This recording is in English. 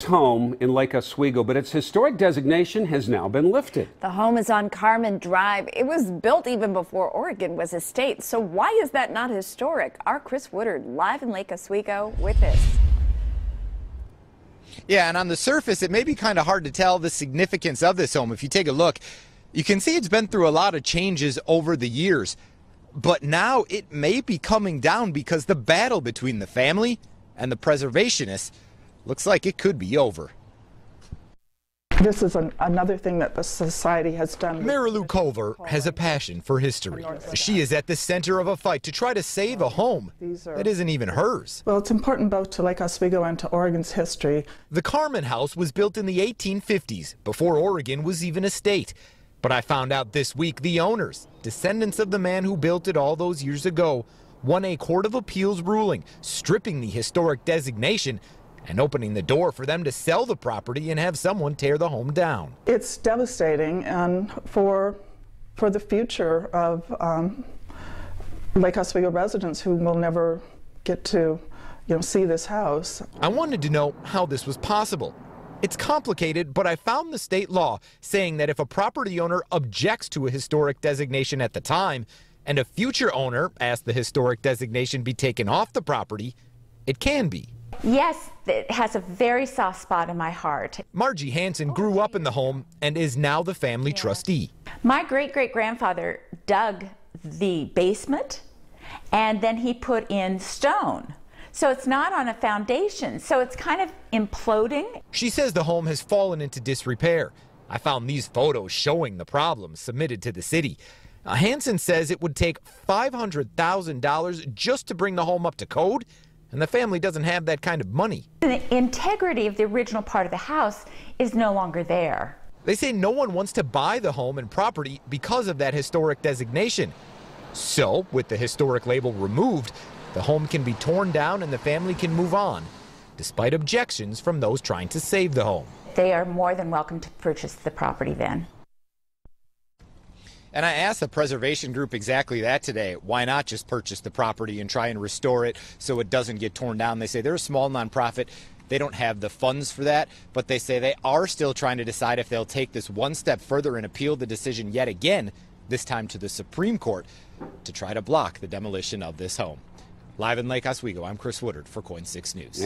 home in Lake Oswego, but its historic designation has now been lifted. The home is on Carmen Drive. It was built even before Oregon was a state. So why is that not historic? Our Chris Woodard live in Lake Oswego with this. Yeah, and on the surface, it may be kind of hard to tell the significance of this home. If you take a look, you can see it's been through a lot of changes over the years. But now it may be coming down because the battle between the family and the preservationists looks like it could be over. This is another thing that the society has done. Marilu Culver has a passion for history. She is at the center of a fight to try to save a home that isn't even hers. Well, it's important both to Lake Oswego and to Oregon's history. The Carmen House was built in the 1850s, before Oregon was even a state. But I found out this week the owners, descendants of the man who built it all those years ago, won a Court of Appeals ruling stripping the historic designation and opening the door for them to sell the property and have someone tear the home down. It's devastating, and for the future of Lake Oswego residents who will never get to, see this house. I wanted to know how this was possible. It's complicated, but I found the state law saying that if a property owner objects to a historic designation at the time and a future owner asks the historic designation be taken off the property, it can be. Yes, it has a very soft spot in my heart. Margie Hansen grew up in the home and is now the family trustee. My great-great-grandfather dug the basement and then he put in stone. So it's not on a foundation, so it's kind of imploding. She says the home has fallen into disrepair. I found these photos showing the problems submitted to the city. Hansen says it would take $500,000 just to bring the home up to code, and the family doesn't have that kind of money. The integrity of the original part of the house is no longer there. They say no one wants to buy the home and property because of that historic designation. So, with the historic label removed, the home can be torn down and the family can move on, despite objections from those trying to save the home. They are more than welcome to purchase the property then. And I asked the preservation group exactly that today. Why not just purchase the property and try and restore it so it doesn't get torn down? They say they're a small nonprofit. They don't have the funds for that, but they say they are still trying to decide if they'll take this one step further and appeal the decision yet again, this time to the Supreme Court, to try to block the demolition of this home. Live in Lake Oswego, I'm Chris Woodard for KOIN 6 News.